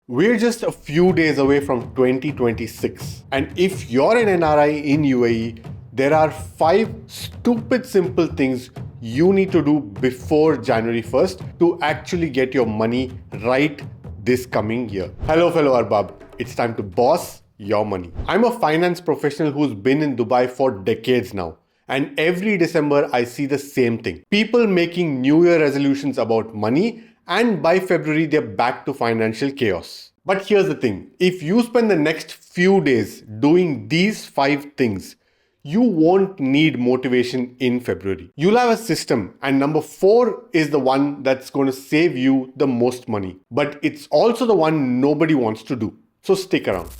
We're just a few days away from 2026, and if you're an NRI in UAE, there are 5 stupid simple things you need to do before January 1st to actually get your money right this coming year. Hello, fellow Arbab. It's time to boss your money. I'm a finance professional who's been in Dubai for decades now. And every December, I see the same thing. People making New Year resolutions about money, and by February, they're back to financial chaos. But here's the thing. If you spend the next few days doing these 5 things, you won't need motivation in February. You'll have a system, and number 4 is the one that's going to save you the most money. But it's also the one nobody wants to do. So stick around.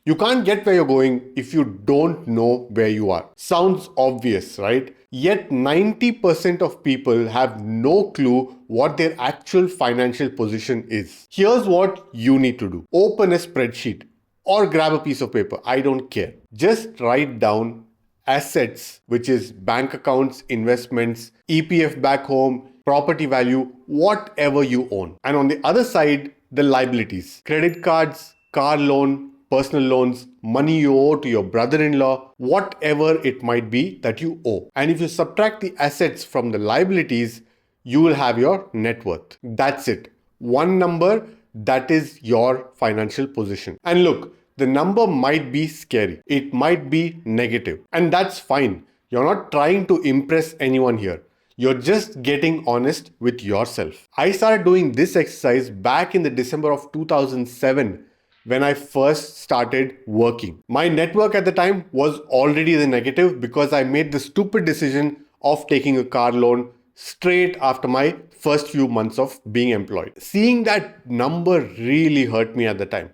You can't get where you're going if you don't know where you are. Sounds obvious, right? Yet 90% of people have no clue what their actual financial position is. Here's what you need to do. Open a spreadsheet or grab a piece of paper. I don't care. Just write down assets, which is bank accounts, investments, EPF back home, property value, whatever you own. And on the other side, the liabilities, credit cards, car loan, personal loans, money you owe to your brother-in-law, whatever it might be that you owe. And if you subtract the assets from the liabilities, you will have your net worth. That's it. One number, that is your financial position. And look, the number might be scary. It might be negative. And that's fine. You're not trying to impress anyone here. You're just getting honest with yourself. I started doing this exercise back in the December of 2007 when I first started working. My net worth at the time was already the negative because I made the stupid decision of taking a car loan straight after my first few months of being employed. Seeing that number really hurt me at the time,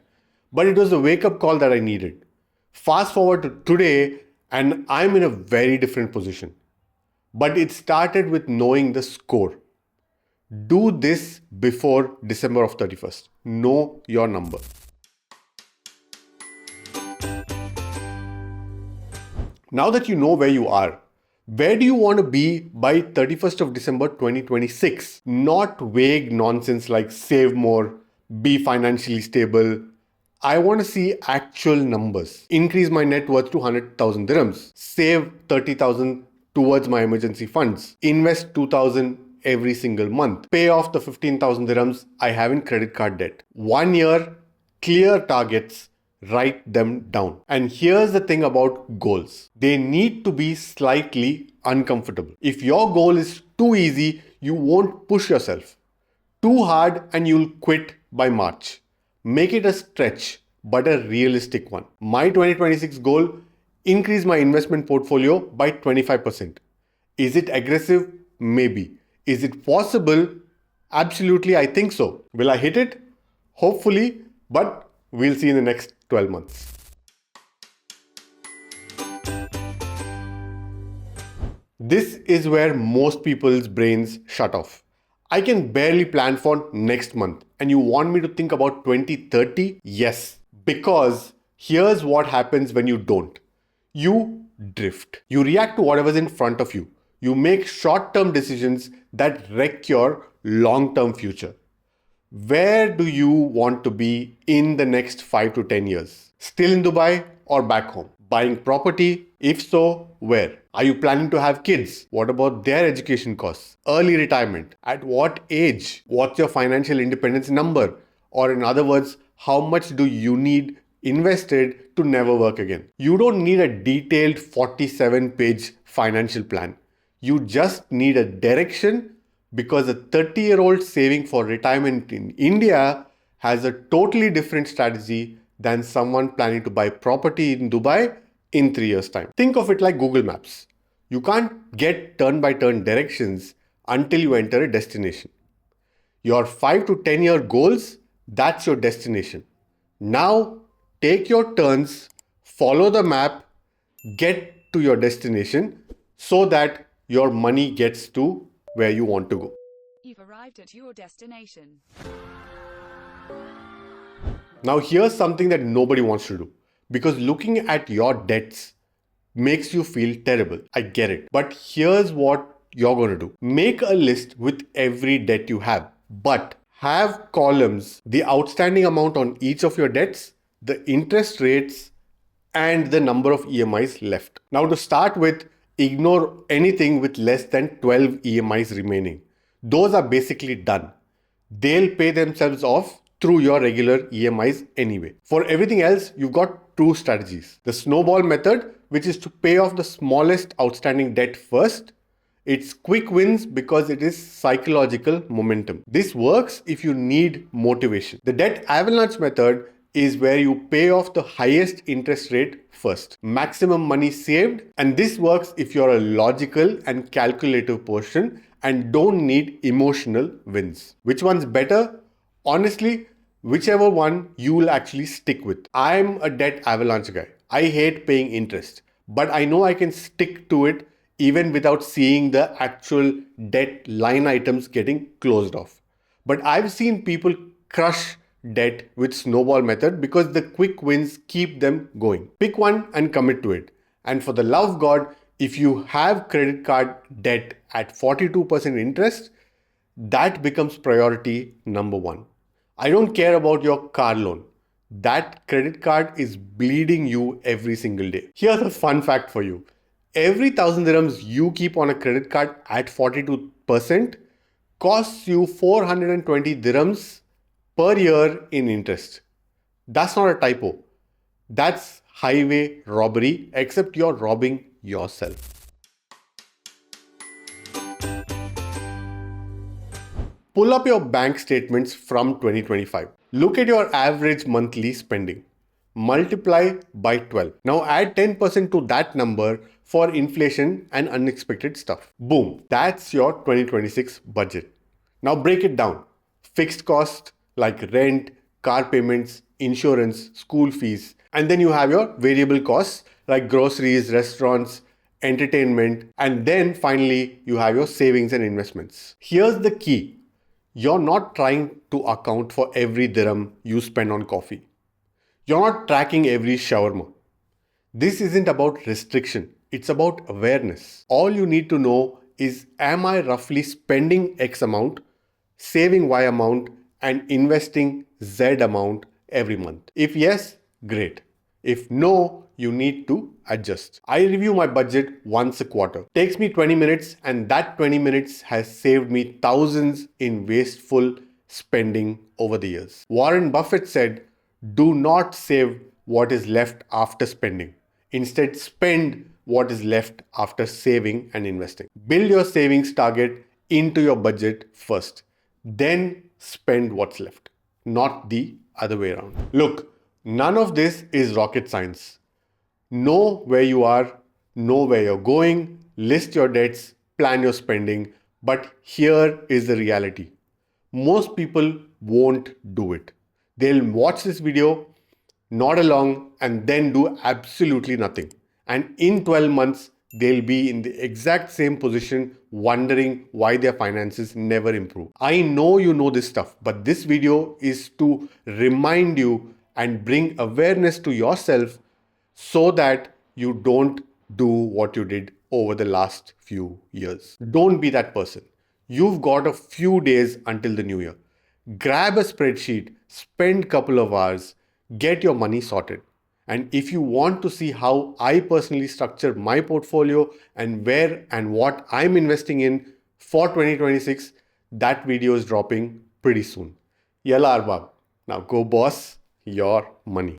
but it was a wake-up call that I needed. Fast forward to today, and I'm in a very different position. But it started with knowing the score. Do this before December of 31st. Know your number. Now that you know where you are, where do you want to be by 31st of December 2026? Not vague nonsense like save more, be financially stable. I want to see actual numbers. Increase my net worth to 100,000 dirhams. Save 30,000 towards my emergency funds. Invest 2,000 every single month. Pay off the 15,000 dirhams I have in credit card debt. 1 year, clear targets. Write them down. And here's the thing about goals. They need to be slightly uncomfortable. If your goal is too easy, you won't push yourself. Too hard and you'll quit by March. Make it a stretch, but a realistic one. My 2026 goal, increase my investment portfolio by 25%. Is it aggressive? Maybe. Is it possible? Absolutely, I think so. Will I hit it? Hopefully, but we'll see in the next 12 months. This is where most people's brains shut off. I can barely plan for next month, and you want me to think about 2030? Yes, because here's what happens when you don't. You drift. You react to whatever's in front of you. You make short-term decisions that wreck your long-term future. Where do you want to be in the next 5 to 10 years? Still in Dubai or back home? Buying property? If so, where? Are you planning to have kids? What about their education costs? Early retirement? At what age? What's your financial independence number? Or in other words, how much do you need invested to never work again? You don't need a detailed 47-page financial plan. You just need a direction, because a 30-year-old saving for retirement in India has a totally different strategy than someone planning to buy property in Dubai in 3 years' time. Think of it like Google Maps. You can't get turn-by-turn directions until you enter a destination. Your 5 to 10-year goals, that's your destination. Now, take your turns, follow the map, get to your destination so that your money gets to where you want to go. You've arrived at your destination. Now here's something that nobody wants to do, because looking at your debts makes you feel terrible. I get it. But here's what you're going to do. Make a list with every debt you have, but have columns, the outstanding amount on each of your debts, the interest rates, and the number of EMIs left. Now, to start with, ignore anything with less than 12 EMIs remaining. Those are basically done. They'll pay themselves off through your regular EMIs anyway. For everything else, you've got two strategies. The snowball method, which is to pay off the smallest outstanding debt first. It's quick wins because it is psychological momentum. This works if you need motivation. The debt avalanche method is where you pay off the highest interest rate first. Maximum money saved, and this works if you're a logical and calculative person and don't need emotional wins. Which one's better? Honestly, whichever one you will actually stick with. I'm a debt avalanche guy. I hate paying interest, but I know I can stick to it even without seeing the actual debt line items getting closed off. But I've seen people crush debt with snowball method because the quick wins keep them going. Pick one and commit to it. And for the love of God, if you have credit card debt at 42% interest, that becomes priority number one. I don't care about your car loan. That credit card is bleeding you every single day. Here's a fun fact for you. Every 1,000 dirhams you keep on a credit card at 42% costs you 420 dirhams per year in interest. That's not a typo. That's highway robbery, except you're robbing yourself. Pull up your bank statements from 2025. Look at your average monthly spending. Multiply by 12. Now add 10% to that number for inflation and unexpected stuff. Boom, that's your 2026 budget. Now break it down. Fixed cost like rent, car payments, insurance, school fees, and then you have your variable costs like groceries, restaurants, entertainment, and then finally you have your savings and investments. Here's the key. You're not trying to account for every dirham you spend on coffee. You're not tracking every shawarma. This isn't about restriction. It's about awareness. All you need to know is, am I roughly spending X amount, saving Y amount, and investing Z amount every month? If yes, great. If no, you need to adjust. I review my budget once a quarter. Takes me 20 minutes, and that 20 minutes has saved me thousands in wasteful spending over the years. Warren Buffett said, do not save what is left after spending. Instead, spend what is left after saving and investing. Build your savings target into your budget first. Then spend what's left, not the other way around. Look, none of this is rocket science. Know where you are, know where you're going, list your debts, plan your spending. But here is the reality. Most people won't do it. They'll watch this video, nod along, and then do absolutely nothing. And in 12 months, they'll be in the exact same position, wondering why their finances never improve. I know you know this stuff, but this video is to remind you and bring awareness to yourself so that you don't do what you did over the last few years. Don't be that person. You've got a few days until the new year. Grab a spreadsheet, spend a couple of hours, get your money sorted. And if you want to see how I personally structure my portfolio and where and what I'm investing in for 2026, that video is dropping pretty soon. Yalla Arbab. Now go boss your money.